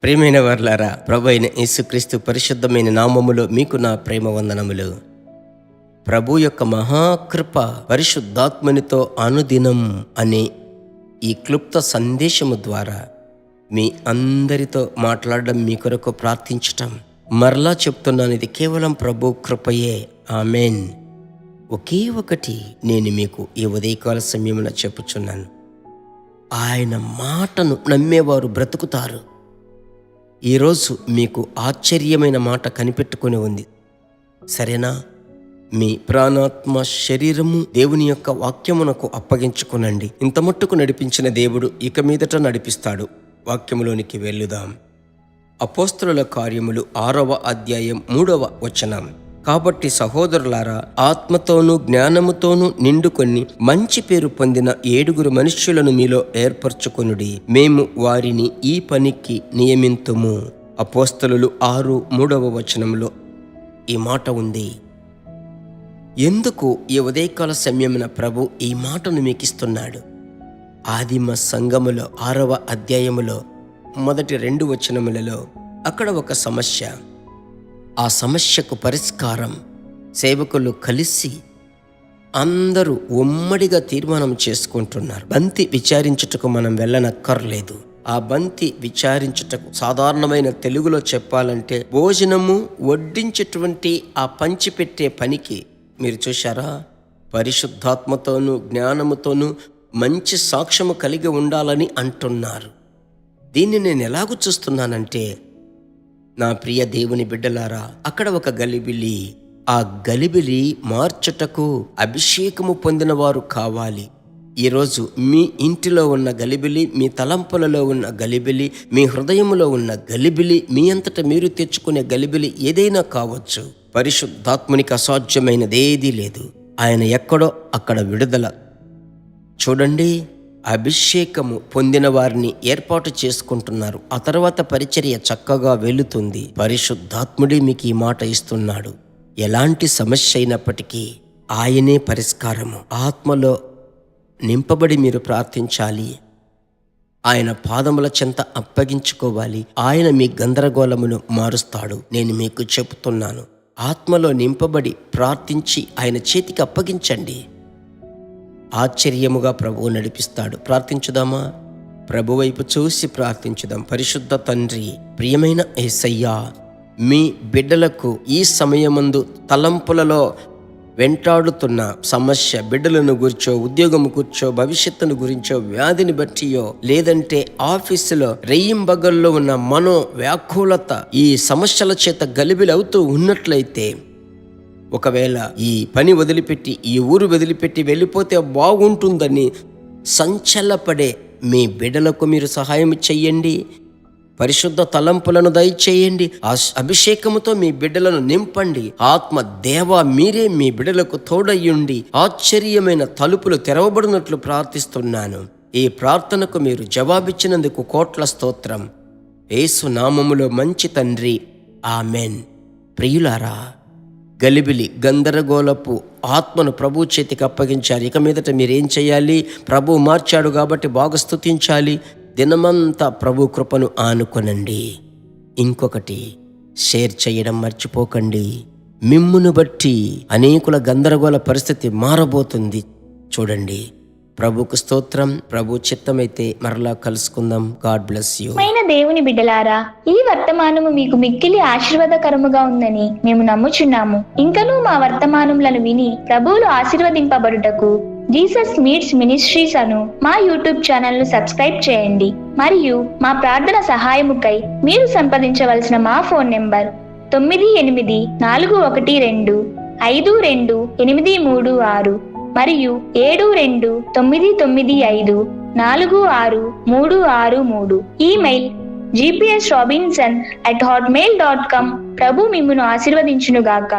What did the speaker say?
ప్రియమైన వర్లారా, ప్రభు అయిన యేసుక్రీస్తు పరిశుద్ధమైన నామములో మీకు నా ప్రేమ వందనములు. ప్రభు యొక్క మహాకృప పరిశుద్ధాత్మనితో అనుదినం అనే ఈ క్లుప్త సందేశము ద్వారా మీ అందరితో మాట్లాడడం, మీ కొరకు ప్రార్థించటం, మరలా చెప్తున్నాను, ఇది కేవలం ప్రభు కృపయే. ఆమెన్. ఒకే ఒకటి నేను మీకు ఈ ఉదయకాల సమయంలో చెప్పుచున్నాను. ఆయన మాటను నమ్మేవారు బ్రతుకుతారు. ఈరోజు మీకు ఆశ్చర్యమైన మాట కనిపెట్టుకుని ఉంది, సరేనా? మీ ప్రాణాత్మ శరీరము దేవుని యొక్క వాక్యమునకు అప్పగించుకునండి. ఇంత మట్టుకు నడిపించిన దేవుడు ఇక మీదట నడిపిస్తాడు. వాక్యములోనికి వెళ్ళుదాం. అపోస్తలుల కార్యములు 6వ అధ్యాయం 3వ వచనం. కాబట్టి సహోదరులారా, ఆత్మతోనూ జ్ఞానముతోనూ నిండుకొని మంచి పేరు పొందిన 7 మనుష్యులను మీలో ఏర్పరచుకొనుడి. మేము వారిని ఈ పనికి నియమింతుము. అపోస్తలులు 6:3వ వచనంలో ఈ మాట ఉంది. ఎందుకు ఈ ఉదయకాల సమయమున ప్రభు ఈ మాటను మీకిస్తున్నాడు? ఆదిమ సంఘములో 6వ అధ్యాయములో మొదటి 2 వచనములలో అక్కడ ఒక సమస్య. ఆ సమస్యకు పరిష్కారం సేవకులు కలిసి అందరూ ఉమ్మడిగా తీర్మానం చేసుకుంటున్నారు. బంతి విచారించుటకు మనం వెళ్ళనక్కర్లేదు. ఆ బంతి విచారించుటకు సాధారణమైన తెలుగులో చెప్పాలంటే భోజనము వడ్డించేటువంటి ఆ పంచిపెట్టే పనికి మీరు చూశారా? పరిశుద్ధాత్మతోనూ జ్ఞానముతోనూ మంచి సాక్ష్యము కలిగి ఉండాలని అంటున్నారు. దీన్ని నేను ఎలాగూ చూస్తున్నానంటే, నా ప్రియ దేవుని బిడ్డలారా, అక్కడ ఒక గలిబిలి. ఆ గలిబిలి మార్చుటకు అభిషేకము పొందిన వారు కావాలి. ఈరోజు మీ ఇంటిలో ఉన్న గలిబిలి, మీ తలంపులలో ఉన్న గలిబిలి, మీ హృదయములో ఉన్న గలిబిలి, మీ అంతట మీరు తెచ్చుకునే గలిబిలి ఏదైనా కావచ్చు. పరిశుద్ధాత్మునికి అసాధ్యమైనదేదీ లేదు. ఆయన ఎక్కడో అక్కడ విడుదల. చూడండి, అభిషేకము పొందిన వారిని ఏర్పాటు చేసుకుంటున్నారు. ఆ తర్వాత పరిచర్య చక్కగా వెళుతుంది. పరిశుద్ధాత్ముడే మీకు ఈ మాట ఇస్తున్నాడు. ఎలాంటి సమస్య అయినప్పటికీ ఆయనే పరిష్కారము. ఆత్మలో నింపబడి మీరు ప్రార్థించాలి. ఆయన పాదముల చెంత అప్పగించుకోవాలి. ఆయన మీ గందరగోళమును మారుస్తాడు. నేను మీకు చెబుతున్నాను, ఆత్మలో నింపబడి ప్రార్థించి ఆయన చేతికి అప్పగించండి. ఆశ్చర్యముగా ప్రభువు నడిపిస్తాడు. ప్రార్థించుదామా? ప్రభు వైపు చూసి ప్రార్థించుదాం. పరిశుద్ధ తండ్రి, ప్రియమైన యేసయ్యా, మీ బిడ్డలకు ఈ సమయమందు తలంపులలో వెంటాడుతున్న సమస్య, బిడ్డలను గురించో, ఉద్యోగం గురించో, భవిష్యత్తును గురించో, వ్యాధిని బట్టియో, లేదంటే ఆఫీసులో రెయ్యింబగల్లో ఉన్న మనో వ్యాకులత, ఈ సమస్యల చేత గలిబిలి అవుతూ ఉన్నట్లయితే, ఒకవేళ ఈ పని వదిలిపెట్టి, ఈ ఊరు వదిలిపెట్టి వెళ్ళిపోతే బాగుంటుందని సంచలపడే మీ బిడ్డలకు మీరు సహాయం చెయ్యండి. పరిశుద్ధ తలంపులను దయచేయండి. ఆ అభిషేకముతో మీ బిడ్డలను నింపండి. ఆత్మ దేవా, మీరే మీ బిడ్డలకు తోడయ్యుండి ఆశ్చర్యమైన తలుపులు తెరవబడినట్లు ప్రార్థిస్తున్నాను. ఈ ప్రార్థనకు మీరు జవాబిచ్చినందుకు కోట్ల స్తోత్రం. యేసు నామములో మంచి తండ్రి, ఆమెన్. ప్రియులారా, గలిబిలి, గందరగోళపు ఆత్మను ప్రభు చేతికి అప్పగించారు. ఇక మీదట మీరేం చేయాలి? ప్రభు మార్చాడు కాబట్టి బాగా స్తుతించాలి. దినమంతా ప్రభు కృపను ఆనుకొనండి. ఇంకొకటి, షేర్ చేయడం మర్చిపోకండి. మిమ్మును బట్టి అనేకుల గందరగోళ పరిస్థితి మారబోతుంది. చూడండి. ప్రభుకు స్తోత్రం. ప్రభు చిత్తమైతే మరలా కలుసుకుందాం. God bless you. దేవుని బిడ్డలారా, ఈ వర్తమానము మీకు మిక్కిలి ఆశీర్వాదకరముగా ఉందని మేము నమ్ముచున్నాము. ఇంకనూ మా వర్తమానములను విని ప్రభువులు ఆశీర్వదింపబడుటకు జీసస్ మీట్స్ మినిస్ట్రీస్ అను మా యూట్యూబ్ ఛానల్ ను సబ్స్క్రైబ్ చేయండి. మరియు మా ప్రార్థన సహాయముకై మీరు సంప్రదించవలసిన మా ఫోన్ నెంబర్ 9841425236 మరియు 7299546363. Email gpsrobinson@hotmail.com. ప్రభు మిమ్మును ఆశీర్వదించునుగాక.